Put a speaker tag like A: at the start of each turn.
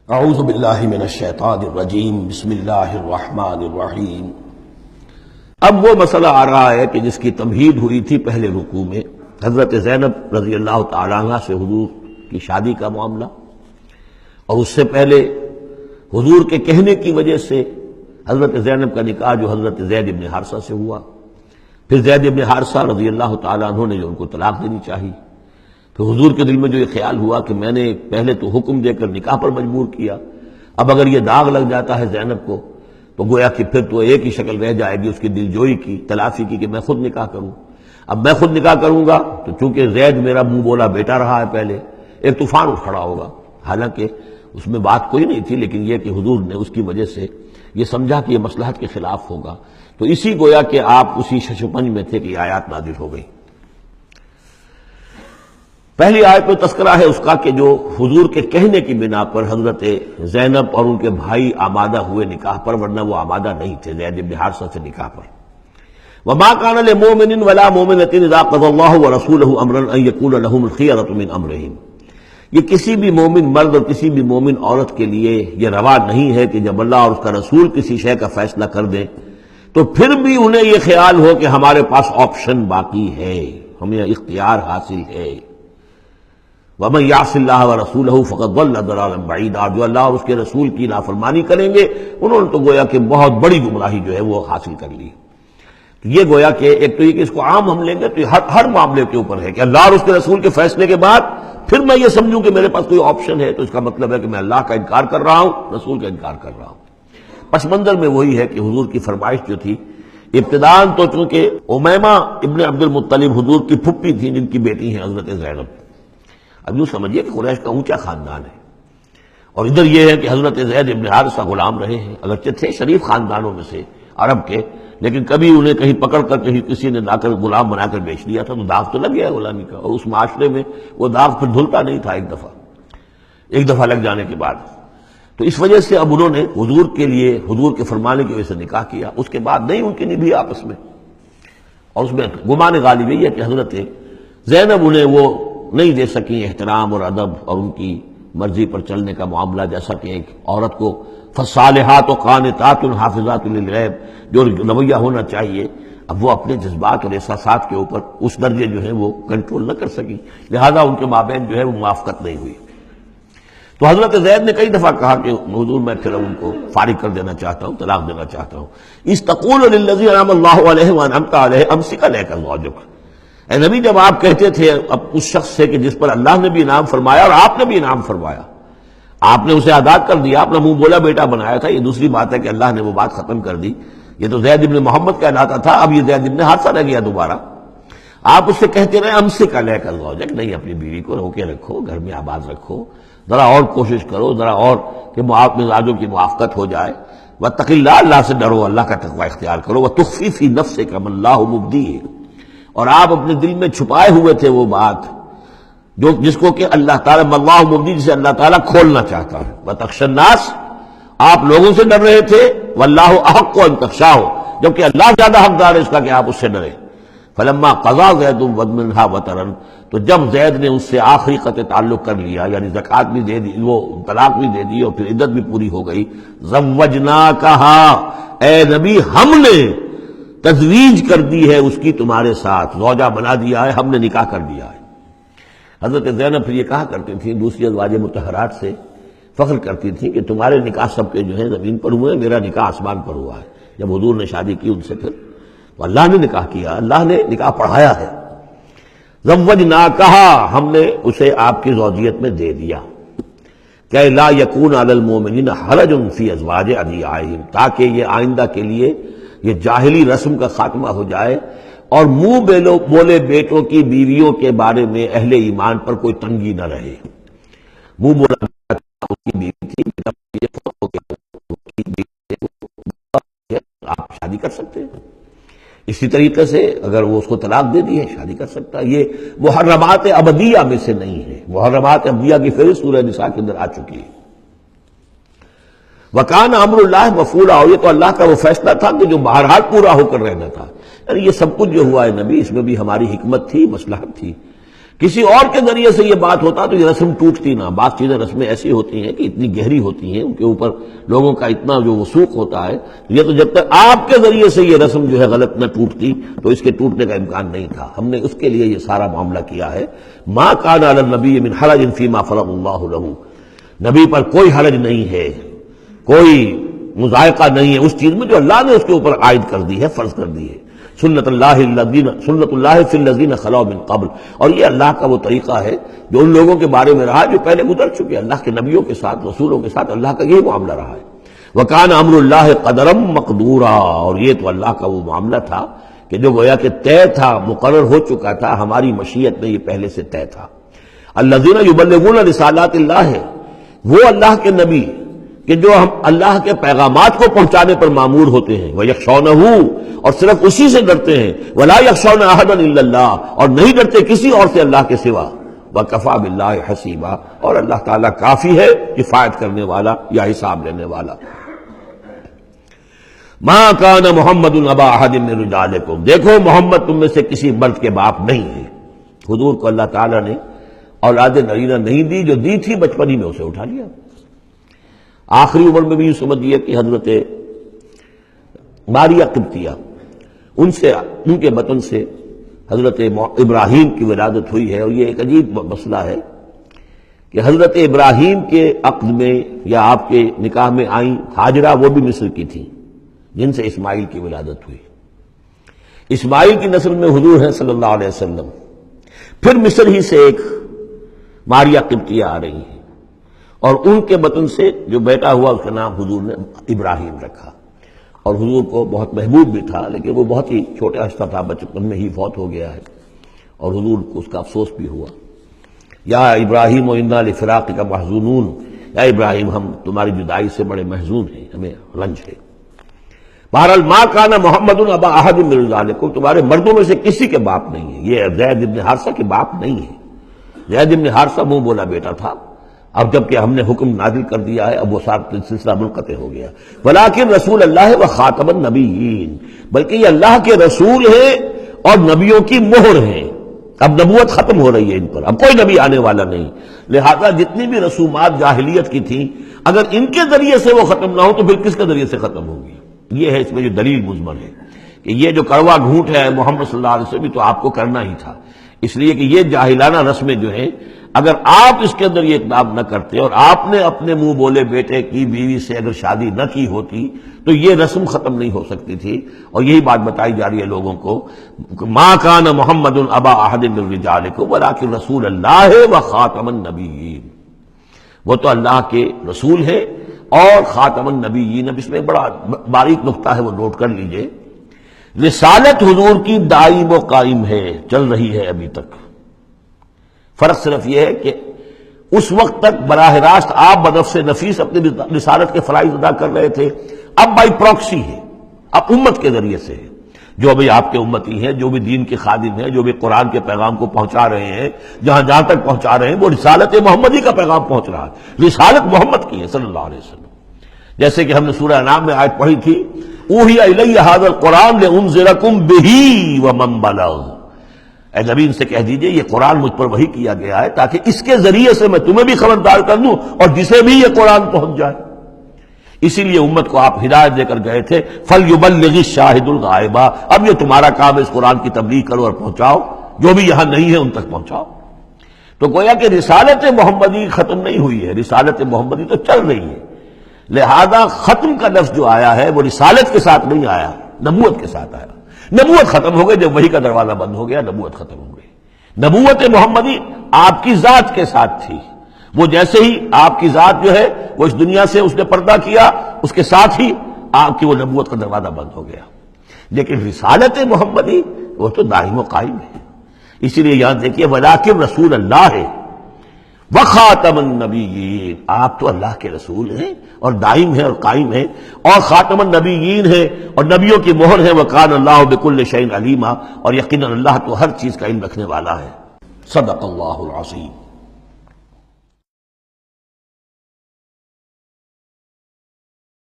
A: اعوذ باللہ من الشیطان الرجیم بسم اللہ الرحمن الرحیم۔ اب وہ مسئلہ آ رہا ہے کہ جس کی تمہید ہوئی تھی پہلے رکوع میں، حضرت زینب رضی اللہ تعالی عنہ سے حضور کی شادی کا معاملہ، اور اس سے پہلے حضور کے کہنے کی وجہ سے حضرت زینب کا نکاح جو حضرت زید بن حارثہ سے ہوا، پھر زید بن حارثہ رضی اللہ تعالی عنہ نے جو ان کو طلاق دینی چاہی، تو حضور کے دل میں جو یہ خیال ہوا کہ میں نے پہلے تو حکم دے کر نکاح پر مجبور کیا، اب اگر یہ داغ لگ جاتا ہے زینب کو تو گویا کہ پھر تو ایک ہی شکل رہ جائے گی اس کی دل جوئی کی، تلافی کی، کہ میں خود نکاح کروں۔ اب میں خود نکاح کروں گا تو چونکہ زید میرا منہ بولا بیٹا رہا ہے پہلے، ایک طوفان اٹھ کھڑا ہوگا، حالانکہ اس میں بات کوئی نہیں تھی، لیکن یہ کہ حضور نے اس کی وجہ سے یہ سمجھا کہ یہ مصلحت کے خلاف ہوگا، تو اسی گویا کہ آپ اسی ششپنج میں تھے کہ یہ آیات نازل ہو گئی۔ پہلی آیت میں تذکرہ ہے اس کا کہ جو حضور کے کہنے کی بنا پر حضرت زینب اور ان کے بھائی آمادہ ہوئے نکاح پر، ورنہ وہ آمادہ نہیں تھے زید بن حارثہ سے نکاح پر۔ وما كان لمؤمن ولا مؤمنة اذا قضى الله ورسوله امرا ان يكون لهم الخيرة من امرهم، یہ کسی بھی مومن مرد اور کسی بھی مومن عورت کے لیے یہ روا نہیں ہے کہ جب اللہ اور اس کا رسول کسی شے کا فیصلہ کر دیں تو پھر بھی انہیں یہ خیال ہو کہ ہمارے پاس آپشن باقی ہے، ہمیں اختیار حاصل ہے۔ وَمَن يَعْصِ اللَّهَ وَرَسُولَهُ فَقَدْ ضَلَّ ضَلَالًا بَعِيدًا، جو اللہ اور اس کے رسول کی نافرمانی کریں گے انہوں نے تو گویا کہ بہت بڑی گمراہی جو ہے وہ حاصل کر لی۔ تو یہ گویا کہ ایک تو یہ کہ اس کو عام ہم لیں گے تو یہ ہر معاملے کے اوپر ہے کہ اللہ اور اس کے رسول کے فیصلے کے بعد پھر میں یہ سمجھوں کہ میرے پاس کوئی آپشن ہے، تو اس کا مطلب ہے کہ میں اللہ کا انکار کر رہا ہوں، رسول کا انکار کر رہا ہوں۔ پس منظر میں وہی ہے کہ حضور کی فرمائش جو تھی ابتداءً تو چونکہ امیمہ ابن عبد المطلب حضور کی پھپھی تھی جن کی بیٹی ہیں حضرت زینب، اب یوں سمجھیے کہ قریش کا اونچا خاندان ہے، اور ادھر یہ ہے کہ حضرت زید ابن حارثہ غلام رہے ہیں، اگرچہ تھے شریف خاندانوں میں سے عرب کے، لیکن کبھی انہیں کہیں پکڑ کر کہیں کسی نے لا کر غلام بنا کر بیچ دیا تھا تو داغ تو لگ گیا غلامی کا، اور اس معاشرے میں وہ داغ پھر دھلتا نہیں تھا ایک دفعہ لگ جانے کے بعد۔ تو اس وجہ سے اب انہوں نے حضور کے لیے، حضور کے فرمانے کی وجہ سے نکاح کیا، اس کے بعد نہیں ان کی نبھی آپس میں، اور اس میں گمان غالب یہ ہے کہ حضرت زینب انہیں وہ نہیں دے سکی احترام اور ادب اور ان کی مرضی پر چلنے کا معاملہ، جیسا کہ ایک عورت کو فصالحات و قانتات حافظات للغیب جو رویہ ہونا چاہیے، اب وہ اپنے جذبات اور احساسات کے اوپر اس درجے جو ہے وہ کنٹرول نہ کر سکی، لہذا ان کے مابین جو ہے وہ موافقت نہیں ہوئی۔ تو حضرت زید نے کئی دفعہ کہا کہ حضور میں پھر ان کو فارغ کر دینا چاہتا ہوں، طلاق دینا چاہتا ہوں۔ استقول للذی انعم اللہ علیہ وانعمت علیہ امسک علیک زوجک، اے نبی جب آپ کہتے تھے اب اس شخص سے کہ جس پر اللہ نے بھی انعام فرمایا اور آپ نے بھی انعام فرمایا، آپ نے اسے آزاد کر دیا، اپنا منہ بولا بیٹا بنایا تھا، یہ دوسری بات ہے کہ اللہ نے وہ بات ختم کر دی، یہ تو زید ابن محمد کہلاتا تھا، اب یہ زید ابن حارثہ رہ گیا دوبارہ۔ آپ اس سے کہتے رہے امسک علیک زوجک، نہیں اپنی بیوی کو روکے رکھو، گھر میں آباد رکھو، ذرا اور کوشش کرو، ذرا اور کہ مزاجوں کی موافقت ہو جائے۔ واتق اللہ، اللہ سے ڈرو، اللہ کا تقوی اختیار کرو۔ وتخفی فی نفسک ما اللہ مبدیہ، اور آپ اپنے دل میں چھپائے ہوئے تھے وہ بات جو جس کو کہ اللہ تعالیٰ اللہ مبدی، جسے اللہ تعالیٰ کھولنا چاہتا ہے۔ وتخشى الناس، آپ لوگوں سے ڈر رہے تھے، واللہ احق ان تخشاہ، جبکہ اللہ زیادہ حقدار ہے اس کا کہ آپ اس سے ڈریں۔ فلما قضى زید منها وطرا، تو جب زید نے اس سے آخری قطع تعلق کر لیا، یعنی زکوٰۃ بھی دے دی، وہ طلاق بھی دے دی اور پھر عدت بھی پوری ہو گئی، زوجناکہا، اے نبی ہم نے تزویج کر دی ہے اس کی تمہارے ساتھ، زوجہ بنا دیا ہے، ہم نے نکاح کر دیا ہے۔ حضرت زینب پھر یہ کہا کرتی تھیں، دوسری ازواج مطہرات سے فخر کرتی تھیں کہ تمہارے نکاح سب کے جو ہیں زمین پر ہوئے، میرا نکاح آسمان پر ہوا ہے۔ جب حضور نے شادی کی ان سے پھر تو اللہ نے نکاح کیا، اللہ نے نکاح پڑھایا ہے۔ زوجناکہا، ہم نے اسے آپ کی زوجیت میں دے دیا، کہ لا یکون علی المؤمنین حرج فی ازواج ادعیائہم، تاکہ یہ آئندہ کے لیے یہ جاہلی رسم کا خاتمہ ہو جائے اور منہ بولے بیٹوں کی بیویوں کے بارے میں اہل ایمان پر کوئی تنگی نہ رہے۔ منہ بولا بیٹا اس کی بیوی تھی، آپ شادی کر سکتے ہیں، اسی طریقے سے اگر وہ اس کو طلاق دے دی ہے شادی کر سکتا ہے۔ یہ محرمات ابدیہ میں سے نہیں ہے، محرمات ابدیہ کی فہرست سورہ نساء کے اندر آ چکی ہے۔ وکان امر اللہ مفعولا، اور یہ تو اللہ کا وہ فیصلہ تھا کہ جو بہرحال پورا ہو کر رہنا تھا۔ یعنی یہ سب کچھ جو ہوا ہے نبی، اس میں بھی ہماری حکمت تھی، مصلحت تھی، کسی اور کے ذریعے سے یہ بات ہوتا تو یہ رسم ٹوٹتی نہ. بعض چیزیں رسمیں ایسی ہوتی ہیں کہ اتنی گہری ہوتی ہیں، ان کے اوپر لوگوں کا اتنا جو وثوق ہوتا ہے، یہ تو جب تک آپ کے ذریعے سے یہ رسم جو ہے غلط نہ ٹوٹتی تو اس کے ٹوٹنے کا امکان نہیں تھا. ہم نے اس کے لیے یہ سارا معاملہ کیا ہے. ما کان علی النبی من حرج فیما فرض اللہ لہ، نبی پر کوئی حرج نہیں ہے، کوئی مضائقہ نہیں ہے اس چیز میں جو اللہ نے اس کے اوپر عائد کر دی ہے، فرض کر دی ہے. سنت اللہ فی الذین خلوا من قبل، اور یہ اللہ کا وہ طریقہ ہے جو ان لوگوں کے بارے میں رہا جو پہلے گزر چکے. اللہ کے نبیوں کے ساتھ، رسولوں کے ساتھ اللہ کا یہی معاملہ رہا ہے. وکان امر اللہ قدرا مقدورا، اور یہ تو اللہ کا وہ معاملہ تھا کہ جو گویا کہ طے تھا، مقرر ہو چکا تھا، ہماری مشیت میں یہ پہلے سے طے تھا. الذین یبلغون رسالات اللہ، وہ اللہ کے نبی کہ جو ہم اللہ کے پیغامات کو پہنچانے پر مامور ہوتے ہیں. وَيَخْشَوْنَهُ، اور صرف اسی سے ڈرتے ہیں. وَلَا يَخْشَوْنَ أَحَدًا إِلَّا اللَّهَ، اور نہیں ڈرتے کسی اور سے اللہ کے سوا. وَكَفَى بِاللَّهِ حَسِيبًا، اور اللہ تعالیٰ کافی ہے کفایت کرنے والا یا حساب لینے والا. مَا كَانَ مُحَمَّدٌ أَبَا أَحَدٍ مِّن رِجَالِكُمْ، دیکھو محمد تم میں سے کسی مرد کے باپ نہیں ہے. حضور کو اللہ تعالیٰ نے اولاد نرینہ نہیں دی، جو دی تھی بچپن ہی میں اسے اٹھا لیا. آخری عمر میں بھی یہ سمجھیے کہ حضرت ماریہ قبطیہ، ان کے بطن سے حضرت ابراہیم کی ولادت ہوئی ہے. اور یہ ایک عجیب مسئلہ ہے کہ حضرت ابراہیم کے عقد میں یا آپ کے نکاح میں آئیں ہاجرہ، وہ بھی مصر کی تھیں جن سے اسماعیل کی ولادت ہوئی. اسماعیل کی نسل میں حضور ہیں صلی اللہ علیہ وسلم. پھر مصر ہی سے ایک ماریہ قبطیہ آ رہی ہیں، اور ان کے بطن سے جو بیٹا ہوا اس کا نام حضور نے ابراہیم رکھا. اور حضور کو بہت محبوب بھی تھا، لیکن وہ بہت ہی چھوٹا ہستہ تھا، بچپن میں ہی فوت ہو گیا ہے، اور حضور کو اس کا افسوس بھی ہوا. یا ابراہیم انا لفراقک محزونون، یا ابراہیم ہم تمہاری جدائی سے بڑے محزون ہیں، ہمیں رنج ہے. بہرحال ما کان محمد ابا احد من رجالکم، تمہارے مردوں میں سے کسی کے باپ نہیں ہے. یہ زید بن حارثہ کے باپ نہیں ہے. زید بن حارثہ منہ بولا بیٹا تھا، اب جب کہ ہم نے حکم نازل کر دیا ہے اب وہ سلسلہ منقطع ہو گیا. ولیکن رسول اللہ و خاتم النبیین، بلکہ یہ اللہ کے رسول ہیں اور نبیوں کی مہر ہیں. اب نبوت ختم ہو رہی ہے ان پر، اب کوئی نبی آنے والا نہیں. لہذا جتنی بھی رسومات جاہلیت کی تھیں اگر ان کے ذریعے سے وہ ختم نہ ہو تو پھر کس کے ذریعے سے ختم ہوگی. یہ ہے اس میں جو دلیل مضمر ہے کہ یہ جو کڑوا گھونٹ ہے محمد صلی اللہ علیہ وسلم تو آپ کو کرنا ہی تھا، اس لیے کہ یہ جاہلانہ رسمیں جو ہیں اگر آپ اس کے اندر یہ اقدام نہ کرتے اور آپ نے اپنے منہ بولے بیٹے کی بیوی سے اگر شادی نہ کی ہوتی تو یہ رسم ختم نہیں ہو سکتی تھی. اور یہی بات بتائی جا رہی ہے لوگوں کو. ما کان محمد ابا احد من رجالکم ولکن رسول اللہ و خاتم النبیین، وہ تو اللہ کے رسول ہیں اور خاتم النبیین. اب اس میں بڑا باریک نقطہ ہے، وہ نوٹ کر لیجئے. رسالت حضور کی دائم و قائم ہے، چل رہی ہے ابھی تک. فرق صرف یہ ہے کہ اس وقت تک براہ راست آپ بنفس نفیس اپنی رسالت کے فرائض ادا کر رہے تھے، اب بائی پروکسی ہے، اب امت کے ذریعے سے ہے. جو بھی آپ کے امتی ہیں، جو بھی دین کے خادم ہیں، جو بھی قرآن کے پیغام کو پہنچا رہے ہیں، جہاں تک پہنچا رہے ہیں وہ رسالت محمدی کا پیغام پہنچ رہا ہے. رسالت محمد کی ہے صلی اللہ علیہ وسلم. جیسے کہ ہم نے سورہ انعام میں آیت پڑھی تھی، اوحی الی ھذا القرآن لانذرکم بہ ومن بلغ، اے نبی ان سے کہہ دیجئے یہ قرآن مجھ پر وحی کیا گیا ہے تاکہ اس کے ذریعے سے میں تمہیں بھی خبردار کر دوں اور جسے بھی یہ قرآن پہنچ جائے. اسی لیے امت کو آپ ہدایت دے کر گئے تھے فَلْيُبَلِّغِ الشَّاهِدُ الْغَائِبَ، اب یہ تمہارا کام ہے اس قرآن کی تبلیغ کرو اور پہنچاؤ، جو بھی یہاں نہیں ہے ان تک پہنچاؤ. تو گویا کہ رسالت محمدی ختم نہیں ہوئی ہے، رسالت محمدی تو چل رہی ہے. لہذا ختم کا لفظ جو آیا ہے وہ رسالت کے ساتھ نہیں آیا، نبوت کے ساتھ آیا. نبوت ختم ہو گئی جب وحی کا دروازہ بند ہو گیا، نبوت ختم ہو گئی. نبوت محمدی آپ کی ذات کے ساتھ تھی، وہ جیسے ہی آپ کی ذات جو ہے وہ اس دنیا سے اس نے پردہ کیا، اس کے ساتھ ہی آپ کی وہ نبوت کا دروازہ بند ہو گیا. لیکن رسالت محمدی وہ تو دائم و قائم ہے. اسی لیے یہاں دیکھیے ولیکن رسول اللہ ہے وخاتم النبیین، آپ تو اللہ کے رسول ہیں اور دائم ہیں اور قائم ہیں، اور خاتم النبیین ہیں اور نبیوں کی مہر ہیں. وکان اللہ بکل شیء علیما، اور یقیناً اللہ تو ہر چیز کا علم رکھنے والا ہے. صدق اللہ العظیم.